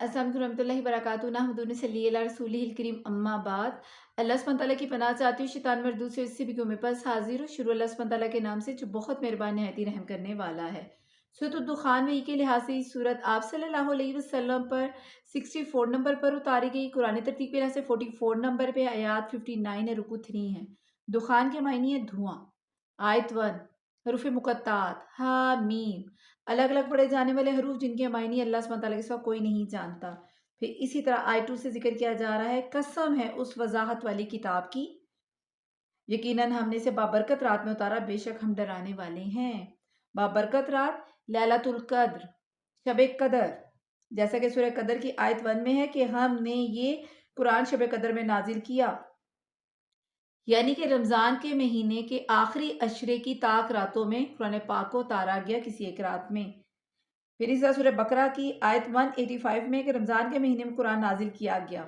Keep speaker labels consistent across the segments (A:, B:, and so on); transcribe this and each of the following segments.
A: अस्सलाम वालेकुम रहमतुल्लाहि व बरकातुहू नहमदुहु व नसल्ली अला रसूलिहिल करीम अम्मा बाद। अल्लाह सुब्हानहू तआला की पनाह चाहती हूँ शैतान मरदूद से, इससे भी कि मैं पास हाजिर हूँ। शुरू अल्लाह सुब्हानहू तआला के नाम से जो बहुत मेहरबान निहायत ही रहम करने वाला है। सूरत दुखान में के लिहाज से सूरत आप सल्लल्लाहु अलैहि वसल्लम पर 64 नंबर पर उतारी गई। कुरानी तरतीब के लिहाज से 44 नंबर पे आयात 59 है, रुकू 3 है। दुखान के मायने है धुआं। आयत 1 हरूफ मुकत्तात हा मीम, अलग अलग पढ़े जाने वाले हरूफ जिनके मायने अल्लाह सुब्हानहू तआला के सिवा कोई नहीं जानता। फिर इसी तरह आयत 2 से जिक्र किया जा रहा है, कसम है उस वजाहत वाली किताब की, यकीनन हमने इसे बाबरकत रात में उतारा, बेशक हम डराने वाले हैं। बाबरकत रात लैलतुल कद्र, शब कदर, जैसा कि सूरह कदर की आयत 1 में है कि हमने ये कुरान शब कदर में नाजिल किया, यानी कि रमज़ान के महीने के आखिरी अशरे की ताक रातों में कुरान पाक को उतारा गया किसी एक रात में। फिर इस तरह सूरह बकरा की आयत 185 में कि रमज़ान के महीने में कुरान नाजिल किया गया।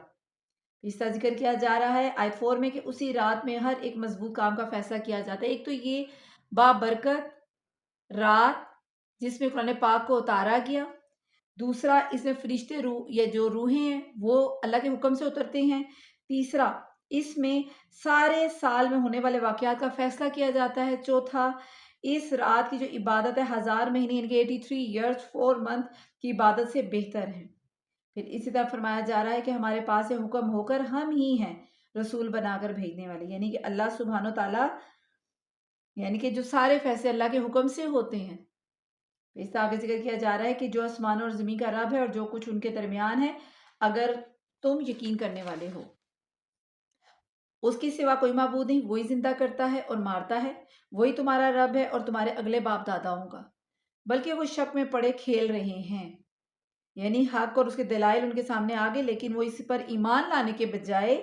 A: इस तरह जिक्र किया जा रहा है आयत 4 में कि उसी रात में हर एक मजबूत काम का फैसला किया जाता है। एक तो ये बाबरकत रात जिसमें कुरान पाक को उतारा गया, दूसरा इसमें फरिश्ते रूह या जो रूहें हैं वो अल्लाह के हुक्म से उतरते हैं, तीसरा इसमें सारे साल में होने वाले वाक़यात का फैसला किया जाता है, चौथा इस रात की जो इबादत है 1000 महीने यानी कि 83 ईयर्स 4 मंथ की इबादत से बेहतर है। फिर इसी तरह फरमाया जा रहा है कि हमारे पास से हुक्म होकर हम ही हैं रसूल बनाकर भेजने वाले, यानी कि अल्लाह सुब्हानो ताला, यानी कि जो सारे फैसले अल्लाह के हुक्म से होते हैं। इस तरह आगे जिक्र किया जा रहा है कि जो आसमान और ज़मीन का रब है और जो कुछ उनके दरमियान है, अगर तुम यकीन करने वाले हो। उसके सिवा कोई माबूद नहीं, वही जिंदा करता है और मारता है, वही तुम्हारा रब है और तुम्हारे अगले बाप दादाओं का। बल्कि वो शक में पड़े खेल रहे हैं, यानी हक और उसके दलाइल उनके सामने आ गए, लेकिन वो इस पर ईमान लाने के बजाय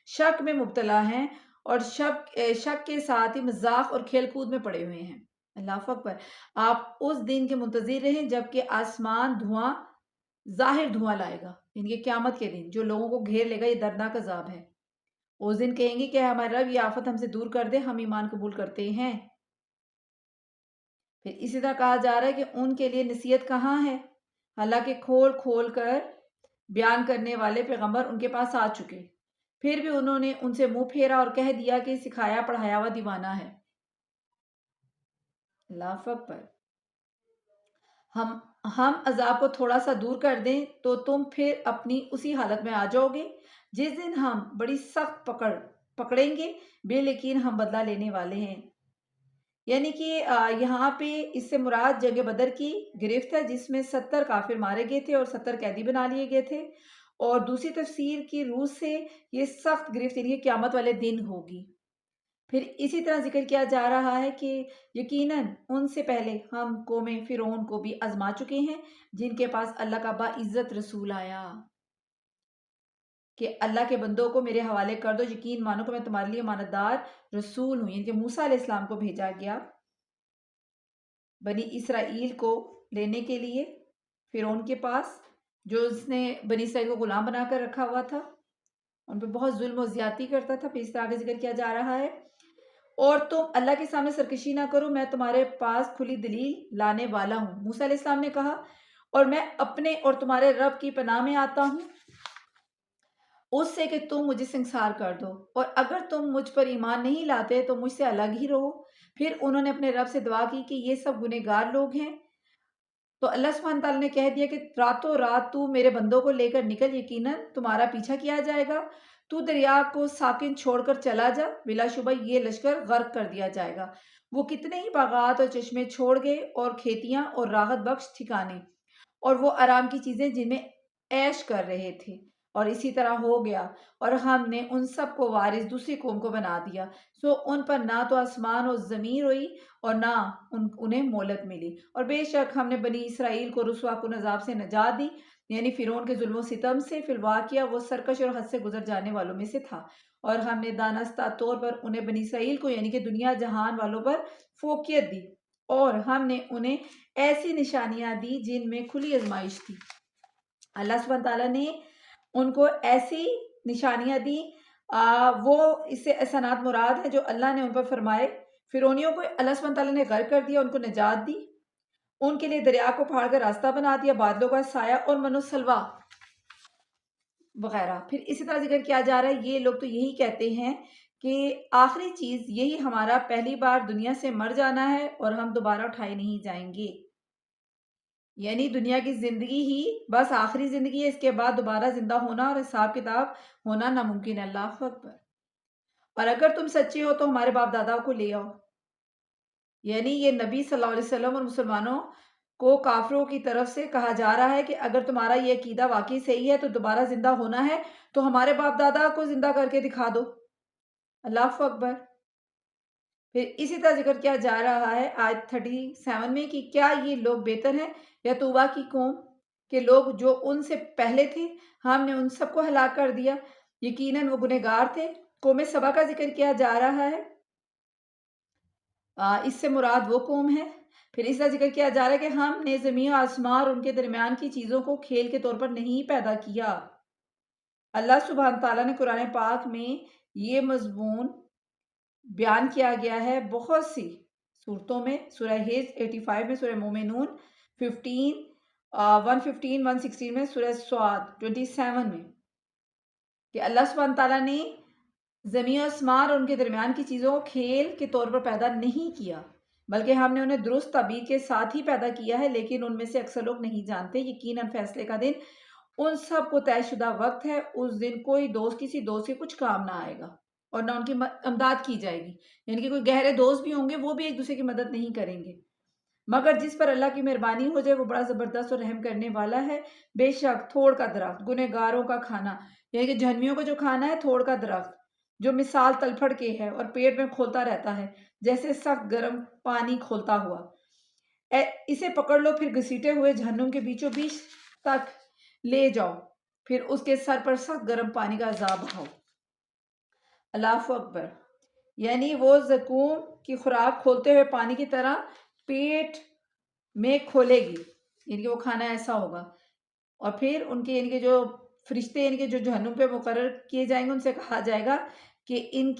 A: शक में मुब्तला हैं और शक के साथ ही मजाक और खेल कूद में पड़े हुए हैं। अल्लाह अकबर। आप उस दिन के मुंतजिर रहें जबकि आसमान धुआं, जाहिर धुआं लाएगा, यानी कि क़यामत के दिन जो लोगों को घेर लेगा, ये दर्दनाक अजाब है। उस दिन कहेंगे कि हमारा रब ये आफत हमसे दूर कर दे, हम ईमान कबूल करते हैं। फिर इसी तरह कहा जा रहा है कि उनके लिए नसीहत कहाँ है, हालांकि खोल खोल कर बयान करने वाले पैगंबर उनके पास आ चुके, फिर भी उन्होंने उनसे मुंह फेरा और कह दिया कि सिखाया पढ़ाया हुआ दीवाना है। अल्लाह अकबर। हम अजाब को थोड़ा सा दूर कर दें तो तुम फिर अपनी उसी हालत में आ जाओगे जिस दिन हम बड़ी सख्त पकड़ेंगे, बेयकीन हम बदला लेने वाले हैं। यानी कि यहाँ पे इससे मुराद जंग बदर की गिरफ्त है जिसमें 70 काफिर मारे गए थे और 70 कैदी बना लिए गए थे, और दूसरी तफसीर की रूह से ये सख्त गिरफ्त यानी कि क़यामत वाले दिन होगी। फिर इसी तरह जिक्र किया जा रहा है कि यकीनन उनसे पहले हम कौम फिरौन को भी आजमा चुके हैं जिनके पास अल्लाह का बाइज्जत रसूल आया कि अल्लाह के बंदों को मेरे हवाले कर दो, यकीन मानो कि मैं तुम्हारे लिए मानदार रसूल हूँ। यानी कि मूसा अलैहिस्सलाम को भेजा गया बनी इसराइल को लेने के लिए फिरौन के पास, जो उसने बनी इसराइल को गुलाम बनाकर रखा हुआ था, उन पर बहुत जुल्म और ज्यादती करता था। फिर इस तरह आगे जिक्र किया जा रहा है, और तुम अल्लाह के सामने सरकशी ना करो, मैं तुम्हारे पास खुली दलील लाने वाला हूँ। मूसा अलैहिस्सलाम ने कहा, और मैं अपने और तुम्हारे रब की पनाह में आता हूँ उससे कि तुम मुझे संसार कर दो, और अगर तुम मुझ पर ईमान नहीं लाते तो मुझसे अलग ही रहो। फिर उन्होंने अपने रब से दुआ की कि ये सब गुनहगार लोग हैं, तो अल्लाह सुब्हान तआला ने कह दिया कि रातों रात तू मेरे बंदों को लेकर निकल, यकीनन तुम्हारा पीछा किया जाएगा। तू दरिया को साकिन छोड़कर चला जा, बिलाशुबा ये लश्कर गर्क कर दिया जाएगा। वो कितने ही बागात और चश्मे छोड़ गए और खेतियां और राहत बख्श ठिकाने और वो आराम की चीजें जिनमें ऐश कर रहे थे, और इसी तरह हो गया, और हमने उन सब को वारिस दूसरी कौम को बना दिया। सो उन पर ना तो आसमान और ज़मीन रोई और ना उन्हें मोहलत मिली, और बेशक हमने बनी इसराइल को रुसवा कुन अजाब से नजात दी, यानी फिरौन के जुल्म सितम से। फिर वाक़िया वो सरकश और हद से गुजर जाने वालों में से था, और हमने दानस्ता तौर पर उन्हें बनी इसराइल को यानी कि दुनिया जहान वालों पर फोकियत दी, और हमने उन्हें ऐसी निशानियां दी जिनमें खुली आजमाइश थी। अल्लाह सुब्हान ताला ने उनको ऐसी निशानियां दी, वो इससे एहसानात मुराद है जो अल्लाह ने उन पर फरमाए। फिरौनियों को अल्लाह सुब्हान ताला ने गर्क कर दिया, उनको निजात दी, उनके लिए दरिया को फाड़ कर रास्ता बना दिया, बादलों का साया और मनोसलवा وغیرہ۔ پھر اسی طرح ذکر کیا جا رہا ہے، یہ لوگ تو یہی کہتے ہیں کہ آخری چیز یہی ہمارا پہلی بار دنیا سے مر جانا ہے اور ہم دوبارہ اٹھائے نہیں جائیں گے، یعنی دنیا کی زندگی ہی بس آخری زندگی ہے، اس کے بعد دوبارہ زندہ ہونا اور حساب کتاب ہونا ناممکن ہے۔ اللہ اکبر۔ اور اگر تم سچے ہو تو ہمارے باپ دادا کو لے آؤ، یعنی یہ نبی صلی اللہ علیہ وسلم اور مسلمانوں کو کافروں کی طرف سے کہا جا رہا ہے کہ اگر تمہارا یہ عقیدہ واقعی صحیح ہے تو دوبارہ زندہ ہونا ہے تو ہمارے باپ دادا کو زندہ کر کے دکھا دو۔ اللہ اکبر۔ پھر اسی طرح ذکر کیا جا رہا ہے آیت 37 میں کہ کیا یہ لوگ بہتر ہیں یا توبہ کی قوم کے لوگ جو ان سے پہلے تھے، ہم نے ان سب کو ہلاک کر دیا، یقیناً وہ گنہگار تھے۔ قوم سبا کا ذکر کیا جا رہا ہے، اس سے مراد وہ قوم ہے۔ پھر اس طرح ذکر کیا جا رہا ہے کہ ہم نے زمین و آسمان اور ان کے درمیان کی چیزوں کو کھیل کے طور پر نہیں پیدا کیا۔ اللہ سبحانہ تعالیٰ نے قرآن پاک میں یہ مضمون بیان کیا گیا ہے بہت سی صورتوں میں، سورہ حج 85 میں، سورہ مومنون 15 115 116 میں، سورہ صاد 27 میں، کہ اللہ سبحانہ تعالیٰ نے زمین و آسمان اور ان کے درمیان کی چیزوں کو کھیل کے طور پر پیدا نہیں کیا، بلکہ ہم نے انہیں درست تعبیر کے ساتھ ہی پیدا کیا ہے، لیکن ان میں سے اکثر لوگ نہیں جانتے۔ یقیناً فیصلے کا دن ان سب کو طے شدہ وقت ہے، اس دن کوئی دوست کسی دوست کے کچھ کام نہ آئے گا اور نہ ان کی امداد کی جائے گی، یعنی کہ کوئی گہرے دوست بھی ہوں گے وہ بھی ایک دوسرے کی مدد نہیں کریں گے، مگر جس پر اللہ کی مہربانی ہو جائے وہ بڑا زبردست اور رحم کرنے والا ہے۔ بے شک تھوڑ کا درخت گنہگاروں کا کھانا، یعنی کہ جہنمیوں کا جو کھانا ہے، تھوڑ کا درخت جو مثال تلپھڑ کے ہے اور پیٹ میں کھولتا رہتا ہے جیسے سخت گرم پانی کھولتا ہوا، اسے پکڑ لو پھر گھسیٹے ہوئے جہنم کے بیچوں بیچ تک لے جاؤ، پھر اس کے سر پر سخت گرم پانی کا عذاب بہاؤ۔ اللہ اکبر۔ یعنی وہ زقوم کی خوراک کھولتے ہوئے پانی کی طرح پیٹ میں کھولے گی، یعنی کہ وہ کھانا ایسا ہوگا، اور پھر ان کے یعنی کہ جو فرشتے یعنی کہ جو جہنم پہ مقرر کیے جائیں گے ان سے کہا جائے گا کہ ان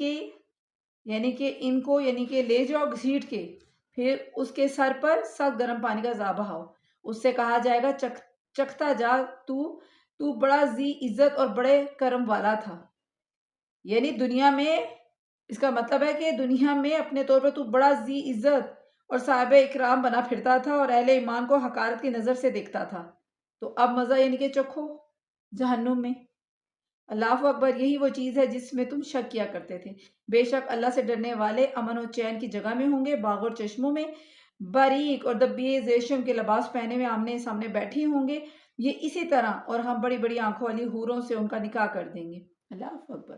A: کو یعنی کہ لے جاؤ گھسیٹ کے، پھر اس کے سر پر سخت گرم پانی کا عذاب بہاؤ، اس سے کہا جائے گا چکھتا جا، تو بڑا ذی عزت اور بڑے کرم والا تھا، یعنی دنیا میں اس کا مطلب ہے کہ دنیا میں اپنے طور پر تو بڑا ذی عزت اور صاحب اکرام بنا پھرتا تھا اور اہل ایمان کو حقارت کی نظر سے دیکھتا تھا، تو اب مزہ یعنی کہ چکھو جہنم میں۔ اللہ اکبر۔ یہی وہ چیز ہے جس میں تم شک کیا کرتے تھے، بے شک اللہ سے ڈرنے والے امن و چین کی جگہ میں ہوں گے، باغ اور چشموں میں، باریک اور دبیز ریشم کے لباس پہنے ہوئے آمنے سامنے بیٹھے ہوں گے، یہ اسی طرح، اور ہم بڑی بڑی آنکھوں والی حوروں سے ان کا نکاح کر دیں گے۔ اللہ اکبر۔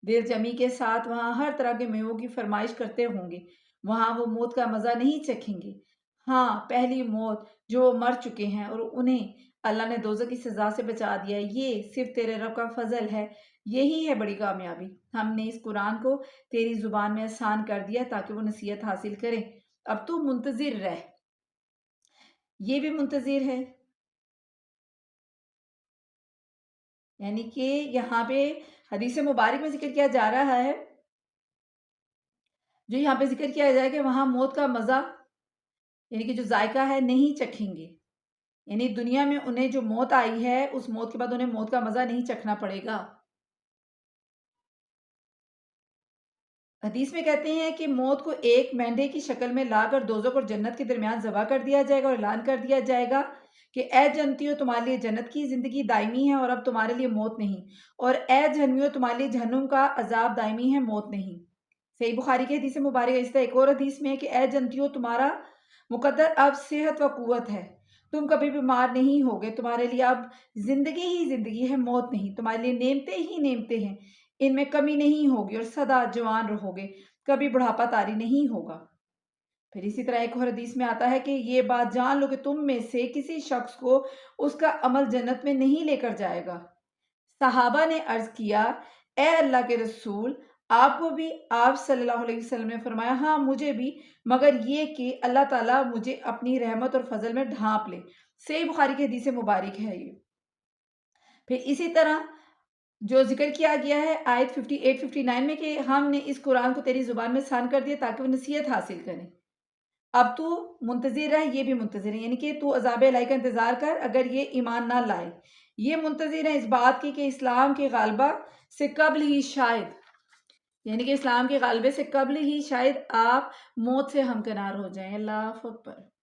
A: دل جمی کے ساتھ وہاں ہر طرح کے میووں کی فرمائش کرتے ہوں گے، وہاں وہ موت کا مزہ نہیں چکھیں گے، ہاں پہلی موت جو وہ مر چکے ہیں، اور انہیں اللہ نے دوزخ کی سزا سے بچا دیا ہے، یہ صرف تیرے رب کا فضل ہے، یہی ہے بڑی کامیابی۔ ہم نے اس قرآن کو تیری زبان میں آسان کر دیا تاکہ وہ نصیحت حاصل کریں، اب تو منتظر رہ۔ یہ بھی منتظر ہے، یعنی کہ یہاں پہ حدیث مبارک میں ذکر کیا جا رہا ہے، جو یہاں پہ ذکر کیا جائے کہ وہاں موت کا مزہ یعنی کہ جو ذائقہ ہے نہیں چکھیں گے، یعنی دنیا میں انہیں جو موت آئی ہے اس موت کے بعد انہیں موت کا مزہ نہیں چکھنا پڑے گا۔ حدیث میں کہتے ہیں کہ موت کو ایک مینڈے کی شکل میں لا کر دوزخ اور جنت کے درمیان ذبح کر دیا جائے گا اور اعلان کر دیا جائے گا کہ اے جنتیوں تمہارے لیے جنت کی زندگی دائمی ہے اور اب تمہارے لیے موت نہیں، اور اے جہنمیوں تمہارے لیے جہنم کا عذاب دائمی ہے، موت نہیں۔ صحیح بخاری کی حدیث مبارک ہے۔ اس طرح ایک اور حدیث میں ہے کہ اے جنتیوں تمہارا مقدر اب صحت و قوت ہے، تم کبھی بیمار نہیں ہوگے، تمہارے لیے اب زندگی ہی زندگی ہے، موت نہیں، تمہارے لیے نعمتیں ہی نعمتیں ہیں، ان میں کمی نہیں ہوگی اور سدا جوان رہو گے، کبھی بڑھاپا طاری نہیں ہوگا۔ پھر اسی طرح ایک اور حدیث میں آتا ہے کہ یہ بات جان لو کہ تم میں سے کسی شخص کو اس کا عمل جنت میں نہیں لے کر جائے گا۔ صحابہ نے عرض کیا اے اللہ کے رسول، آپ کو بھی؟ آپ صلی اللہ علیہ وسلم نے فرمایا ہاں مجھے بھی، مگر یہ کہ اللہ تعالیٰ مجھے اپنی رحمت اور فضل میں ڈھانپ لے۔ صحیح بخاری کی حدیث مبارک ہے یہ۔ پھر اسی طرح جو ذکر کیا گیا ہے آیت 58-59 میں کہ ہم نے اس قرآن کو تیری زبان میں آسان کر دیا تاکہ وہ نصیحت حاصل کریں، اب تو منتظر رہ، یہ بھی منتظر ہے، یعنی کہ تو عذاب الہی کا انتظار کر اگر یہ ایمان نہ لائے، یہ منتظر ہیں اس بات کی کہ اسلام کے غالبہ سے قبل ہی شاید، یعنی کہ اسلام کے غالبے سے قبل ہی شاید آپ موت سے ہمکنار ہو جائیں۔ اللہ اکبر۔